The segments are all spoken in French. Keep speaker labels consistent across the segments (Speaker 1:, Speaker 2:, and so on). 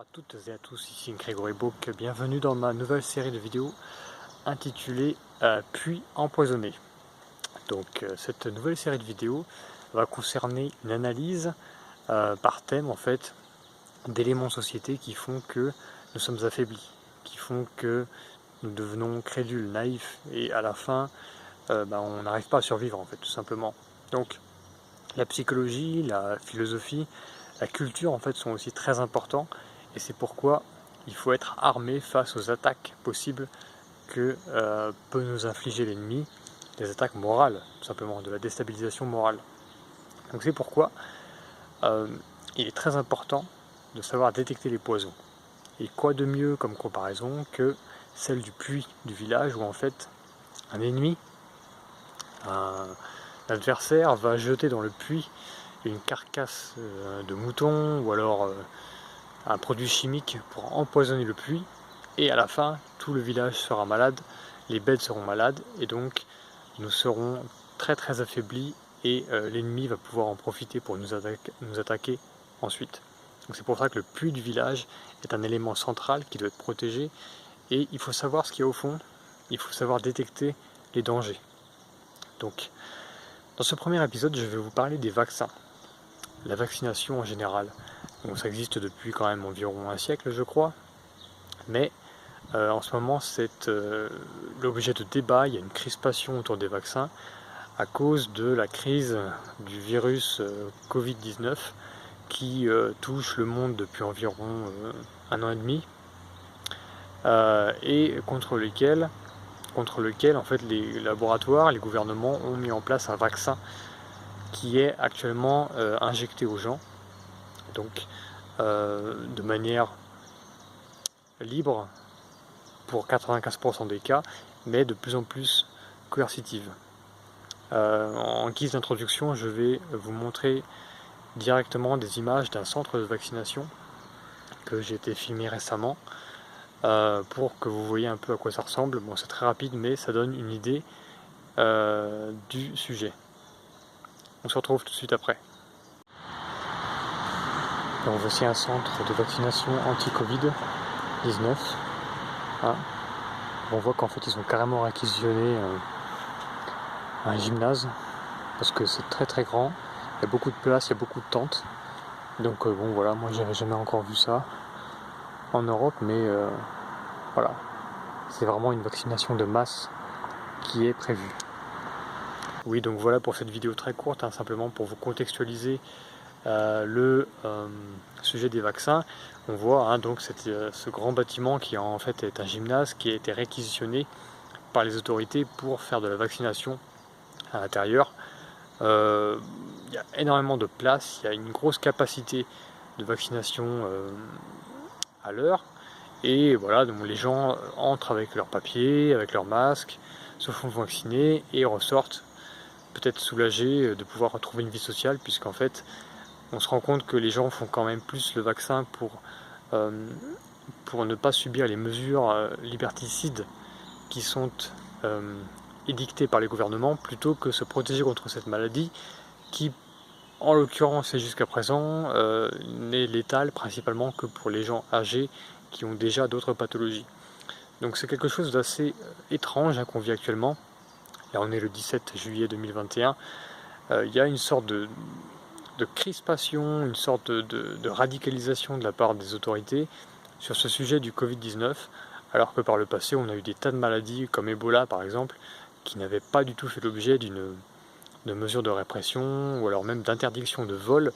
Speaker 1: à toutes et à tous, ici Grégory Bourque, bienvenue dans ma nouvelle série de vidéos intitulée Puits empoisonné. Donc cette nouvelle série de vidéos va concerner une analyse par thème en fait d'éléments de société qui font que nous sommes affaiblis, qui font que nous devenons crédules, naïfs et à la fin on n'arrive pas à survivre en fait tout simplement. Donc la psychologie, la philosophie, la culture en fait sont aussi très importants et c'est pourquoi il faut être armé face aux attaques possibles que peut nous infliger l'ennemi, des attaques morales tout simplement, de la déstabilisation morale. Donc c'est pourquoi il est très important de savoir détecter les poisons. Et quoi de mieux comme comparaison que celle du puits du village où en fait un ennemi, un adversaire va jeter dans le puits une carcasse de mouton ou alors un produit chimique pour empoisonner le puits et à la fin tout le village sera malade, les bêtes seront malades et donc nous serons très très affaiblis et l'ennemi va pouvoir en profiter pour nous attaquer ensuite. Donc c'est pour ça que le puits du village est un élément central qui doit être protégé et il faut savoir ce qu'il y a au fond, il faut savoir détecter les dangers. Donc dans ce premier épisode je vais vous parler des vaccins. La vaccination en général, bon, ça existe depuis quand même environ un siècle je crois, mais en ce moment c'est l'objet de débat, il y a une crispation autour des vaccins à cause de la crise du virus Covid-19 qui touche le monde depuis environ un an et demi et contre lequel en fait les laboratoires, les gouvernements ont mis en place un vaccin qui est actuellement injecté aux gens, donc de manière libre pour 95% des cas, mais de plus en plus coercitive. En guise d'introduction, je vais vous montrer directement des images d'un centre de vaccination que j'ai été filmé récemment pour que vous voyez un peu à quoi ça ressemble. Bon, c'est très rapide, mais ça donne une idée du sujet. On se retrouve tout de suite après. Donc voici un centre de vaccination anti-Covid-19. On voit qu'en fait ils ont carrément réquisitionné un gymnase parce que c'est très très grand, il y a beaucoup de place, il y a beaucoup de tentes. Donc bon voilà, moi j'avais jamais encore vu ça en Europe, mais voilà, c'est vraiment une vaccination de masse qui est prévue. Oui, donc voilà pour cette vidéo très courte, simplement pour vous contextualiser le sujet des vaccins. On voit donc ce grand bâtiment qui en fait est un gymnase qui a été réquisitionné par les autorités pour faire de la vaccination à l'intérieur. Il y a énormément de place, il y a une grosse capacité de vaccination à l'heure et voilà, donc les gens entrent avec leurs papiers, avec leurs masques, se font vacciner et ressortent peut-être soulagés de pouvoir retrouver une vie sociale, puisqu'en fait on se rend compte que les gens font quand même plus le vaccin pour ne pas subir les mesures liberticides qui sont édictées par les gouvernements, plutôt que se protéger contre cette maladie qui, en l'occurrence et jusqu'à présent, n'est létale principalement que pour les gens âgés qui ont déjà d'autres pathologies. Donc c'est quelque chose d'assez étrange qu'on vit actuellement. Là on est le 17 juillet 2021. Il y a une sorte de crispation, une sorte de radicalisation de la part des autorités sur ce sujet du Covid-19, alors que par le passé on a eu des tas de maladies comme Ebola par exemple, qui n'avaient pas du tout fait l'objet de mesures de répression ou alors même d'interdiction de vol,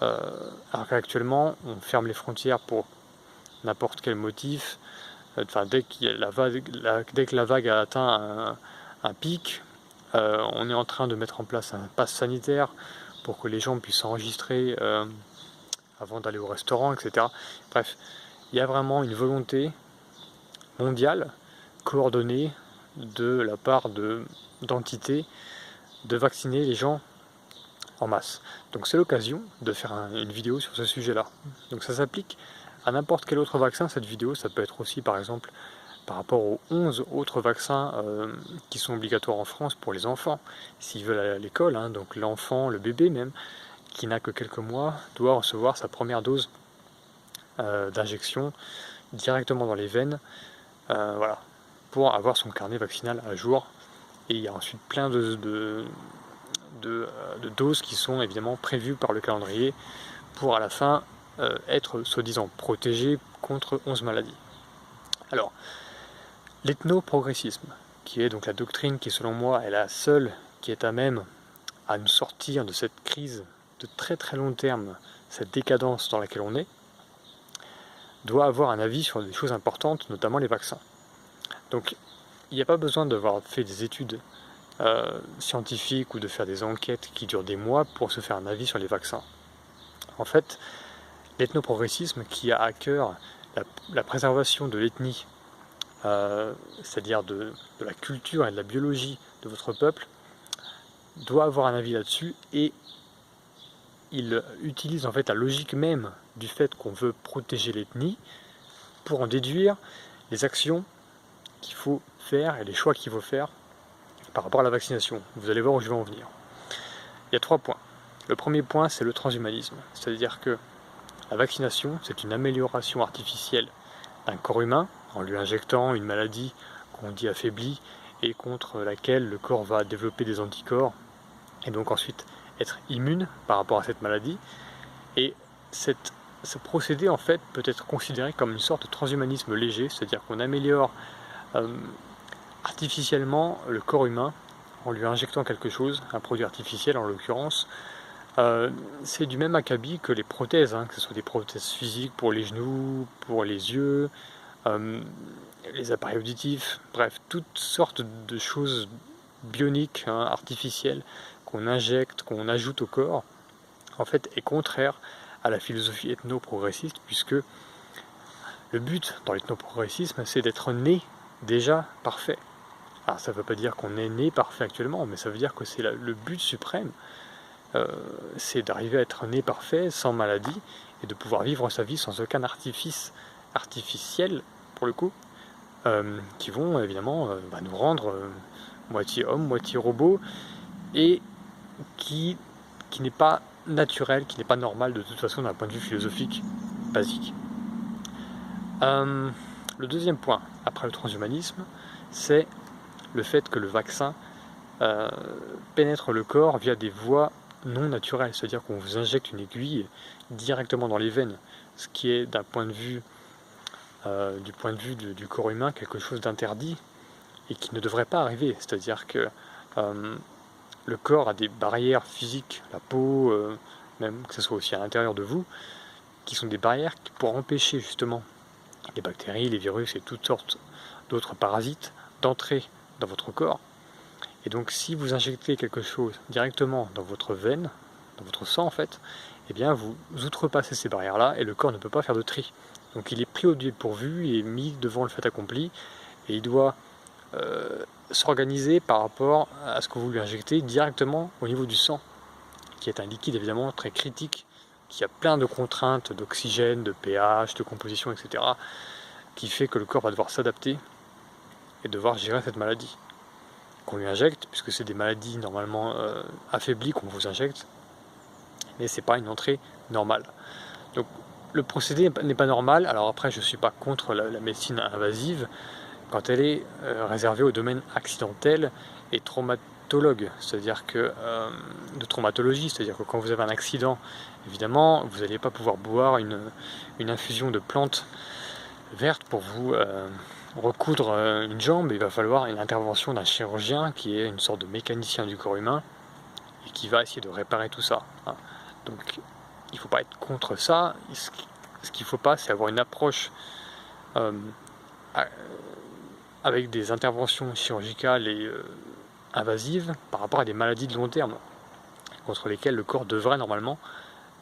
Speaker 1: alors qu'actuellement on ferme les frontières pour n'importe quel motif. Dès que la vague a atteint un pic, on est en train de mettre en place un pass sanitaire pour que les gens puissent s'enregistrer avant d'aller au restaurant, etc. Bref, il y a vraiment une volonté mondiale, coordonnée, de la part d'entités, de vacciner les gens en masse. Donc c'est l'occasion de faire une vidéo sur ce sujet-là. Donc ça s'applique à n'importe quel autre vaccin, cette vidéo. Ça peut être aussi par exemple par rapport aux 11 autres vaccins qui sont obligatoires en France pour les enfants, s'ils veulent aller à l'école, donc l'enfant, le bébé même, qui n'a que quelques mois, doit recevoir sa première dose d'injection directement dans les veines, voilà, pour avoir son carnet vaccinal à jour. Et il y a ensuite plein de doses qui sont évidemment prévues par le calendrier pour à la fin être soi-disant protégé contre 11 maladies. Alors, l'ethnoprogressisme, qui est donc la doctrine qui selon moi est la seule qui est à même à nous sortir de cette crise de très très long terme, cette décadence dans laquelle on est, doit avoir un avis sur des choses importantes, notamment les vaccins. Donc il n'y a pas besoin d'avoir fait des études scientifiques ou de faire des enquêtes qui durent des mois pour se faire un avis sur les vaccins. En fait, l'ethnoprogressisme qui a à cœur la préservation de l'ethnie, c'est-à-dire de la culture et de la biologie de votre peuple, doit avoir un avis là-dessus, et il utilise en fait la logique même du fait qu'on veut protéger l'ethnie pour en déduire les actions qu'il faut faire et les choix qu'il faut faire par rapport à la vaccination. Vous allez voir où je vais en venir. Il y a 3 points. Le premier point, c'est le transhumanisme, c'est-à-dire que la vaccination, c'est une amélioration artificielle d'un corps humain en lui injectant une maladie qu'on dit affaiblie et contre laquelle le corps va développer des anticorps et donc ensuite être immune par rapport à cette maladie. Et ce procédé en fait peut être considéré comme une sorte de transhumanisme léger, c'est-à-dire qu'on améliore artificiellement le corps humain en lui injectant quelque chose, un produit artificiel en l'occurrence. C'est du même acabit que les prothèses, que ce soit des prothèses physiques pour les genoux, pour les yeux, les appareils auditifs, bref, toutes sortes de choses bioniques, artificielles, qu'on injecte, qu'on ajoute au corps, en fait, est contraire à la philosophie ethno-progressiste, puisque le but dans l'ethno-progressisme, c'est d'être né déjà parfait. Alors ça ne veut pas dire qu'on est né parfait actuellement, mais ça veut dire que c'est le but suprême, c'est d'arriver à être né parfait, sans maladie, et de pouvoir vivre sa vie sans aucun artifice artificiel, pour le coup, qui vont évidemment nous rendre moitié homme, moitié robot, et qui n'est pas naturel, qui n'est pas normal de toute façon d'un point de vue philosophique basique. Le deuxième point, après le transhumanisme, c'est le fait que le vaccin pénètre le corps via des voies non naturelles, c'est-à-dire qu'on vous injecte une aiguille directement dans les veines, ce qui est d'un point de vue du point de vue du corps humain quelque chose d'interdit et qui ne devrait pas arriver, c'est-à-dire que le corps a des barrières physiques, la peau, même que ce soit aussi à l'intérieur de vous, qui sont des barrières pour empêcher justement les bactéries, les virus et toutes sortes d'autres parasites d'entrer dans votre corps. Et donc si vous injectez quelque chose directement dans votre veine, dans votre sang en fait, eh bien vous outrepassez ces barrières-là et le corps ne peut pas faire de tri. Donc il est pris au dépourvu et mis devant le fait accompli, et il doit s'organiser par rapport à ce que vous lui injectez directement au niveau du sang, qui est un liquide évidemment très critique, qui a plein de contraintes d'oxygène, de pH, de composition, etc., qui fait que le corps va devoir s'adapter et devoir gérer cette maladie qu'on lui injecte, puisque c'est des maladies normalement affaiblies qu'on vous injecte, mais c'est pas une entrée normale. Donc le procédé n'est pas normal. Alors après, je ne suis pas contre la médecine invasive quand elle est réservée au domaine accidentel et traumatologue, c'est-à-dire que de traumatologie, c'est-à-dire que quand vous avez un accident, évidemment, vous n'allez pas pouvoir boire une infusion de plantes vertes pour vous recoudre une jambe. Il va falloir une intervention d'un chirurgien qui est une sorte de mécanicien du corps humain et qui va essayer de réparer tout ça. Donc il ne faut pas être contre ça. Ce qu'il ne faut pas, c'est avoir une approche avec des interventions chirurgicales et invasives par rapport à des maladies de long terme, contre lesquelles le corps devrait normalement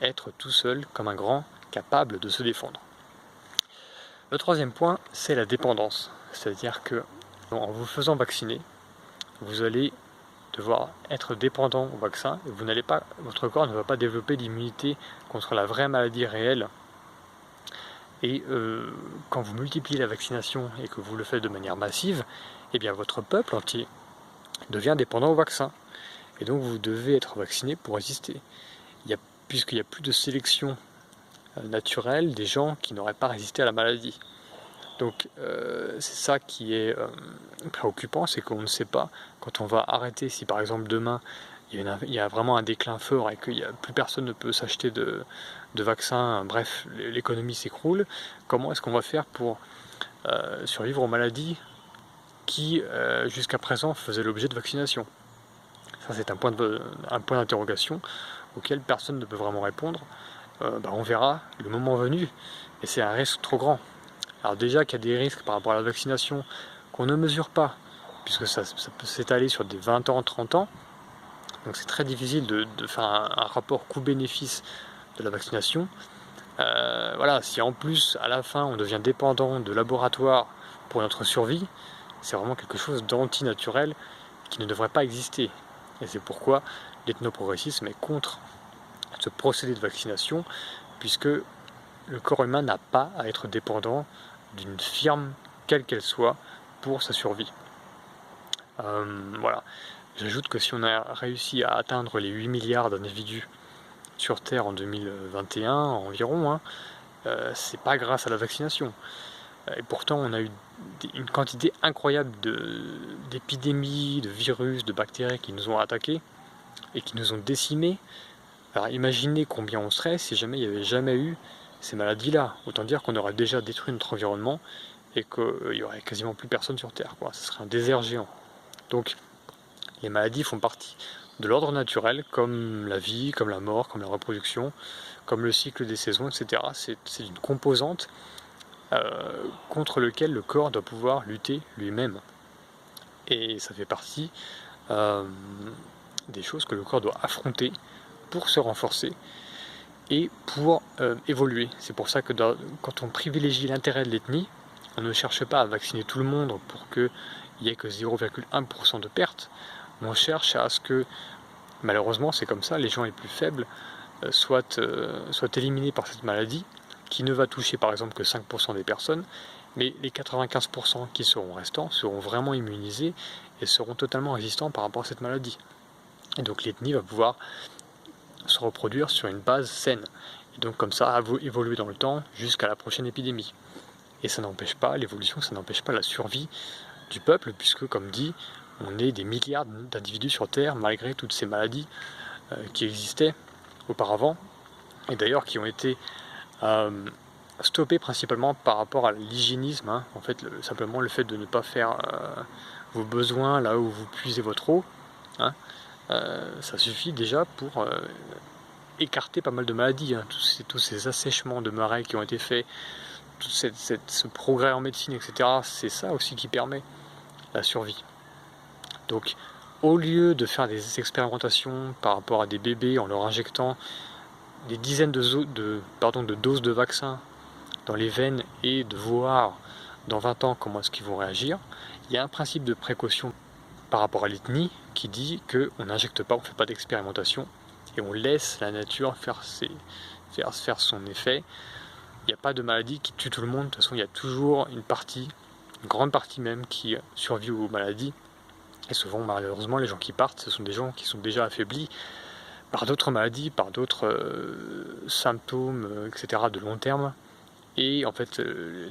Speaker 1: être tout seul, comme un grand, capable de se défendre. Le troisième point, c'est la dépendance. C'est-à-dire que en vous faisant vacciner, vous allez devoir être dépendant au vaccin, et votre corps ne va pas développer d'immunité contre la vraie maladie réelle. Et quand vous multipliez la vaccination et que vous le faites de manière massive, eh bien votre peuple entier devient dépendant au vaccin. Et donc vous devez être vacciné pour résister. Puisqu'il n'y a plus de sélection naturelle des gens qui n'auraient pas résisté à la maladie. Donc c'est ça qui est préoccupant, c'est qu'on ne sait pas quand on va arrêter, si par exemple demain il y a vraiment un déclin fort et que plus personne ne peut s'acheter de vaccins, bref, l'économie s'écroule, comment est-ce qu'on va faire pour survivre aux maladies qui jusqu'à présent faisaient l'objet de vaccination? Ça c'est un point d'interrogation auquel personne ne peut vraiment répondre. On verra le moment venu, et c'est un risque trop grand. Alors déjà qu'il y a des risques par rapport à la vaccination qu'on ne mesure pas, puisque ça peut s'étaler sur des 20 ans, 30 ans, donc c'est très difficile de faire un rapport coût-bénéfice de la vaccination. Voilà, si en plus à la fin on devient dépendant de laboratoires pour notre survie, c'est vraiment quelque chose d'antinaturel qui ne devrait pas exister. Et c'est pourquoi l'ethnoprogressisme est contre ce procédé de vaccination, puisque le corps humain n'a pas à être dépendant d'une firme, quelle qu'elle soit, pour sa survie. Voilà. J'ajoute que si on a réussi à atteindre les 8 milliards d'individus sur Terre en 2021 environ, c'est pas grâce à la vaccination. Et pourtant, on a eu une quantité incroyable d'épidémies, de virus, de bactéries qui nous ont attaqués et qui nous ont décimés. Alors imaginez combien on serait si jamais il n'y avait jamais eu ces maladies-là. Autant dire qu'on aurait déjà détruit notre environnement et qu'il n'y aurait quasiment plus personne sur Terre, quoi. Ce serait un désert géant. Donc les maladies font partie de l'ordre naturel, comme la vie, comme la mort, comme la reproduction, comme le cycle des saisons, etc. C'est une composante contre laquelle le corps doit pouvoir lutter lui-même. Et ça fait partie des choses que le corps doit affronter pour se renforcer et pour évoluer. C'est pour ça que quand on privilégie l'intérêt de l'ethnie, on ne cherche pas à vacciner tout le monde pour qu'il n'y ait que 0,1% de pertes. On cherche à ce que, malheureusement c'est comme ça, les gens les plus faibles soient éliminés par cette maladie, qui ne va toucher par exemple que 5% des personnes, mais les 95% qui seront restants seront vraiment immunisés et seront totalement résistants par rapport à cette maladie. Et donc l'ethnie va pouvoir se reproduire sur une base saine. Et donc comme ça, évoluer dans le temps jusqu'à la prochaine épidémie. Et ça n'empêche pas l'évolution, ça n'empêche pas la survie du peuple, puisque comme dit, on est des milliards d'individus sur Terre, malgré toutes ces maladies qui existaient auparavant, et d'ailleurs qui ont été stoppées principalement par rapport à l'hygiénisme, en fait, simplement le fait de ne pas faire vos besoins là où vous puisez votre eau, ça suffit déjà pour écarter pas mal de maladies, tous ces assèchements de marais qui ont été faits, tout ce progrès en médecine, etc. C'est ça aussi qui permet la survie. Donc au lieu de faire des expérimentations par rapport à des bébés en leur injectant des dizaines de doses de vaccins dans les veines et de voir dans 20 ans comment est-ce qu'ils vont réagir, il y a un principe de précaution par rapport à l'ethnie qui dit qu'on n'injecte pas, on ne fait pas d'expérimentation et on laisse la nature faire son effet. Il n'y a pas de maladie qui tue tout le monde, de toute façon il y a toujours une grande partie même qui survit aux maladies. Et souvent malheureusement les gens qui partent, ce sont des gens qui sont déjà affaiblis par d'autres maladies, par d'autres symptômes, etc. de long terme. Et en fait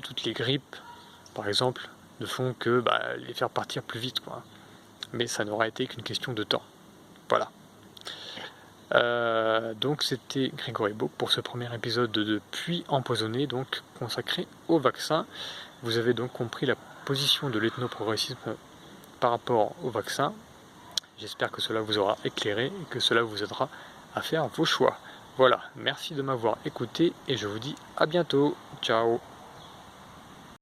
Speaker 1: toutes les grippes par exemple ne font que les faire partir plus vite, quoi. Mais ça n'aura été qu'une question de temps. Voilà. Donc c'était Grégory Bourg pour ce premier épisode de Puits empoisonné, donc consacré au vaccin. Vous avez donc compris la position de l'ethnoprogressisme par rapport au vaccin. J'espère que cela vous aura éclairé et que cela vous aidera à faire vos choix. Voilà, merci de m'avoir écouté et je vous dis à bientôt. Ciao.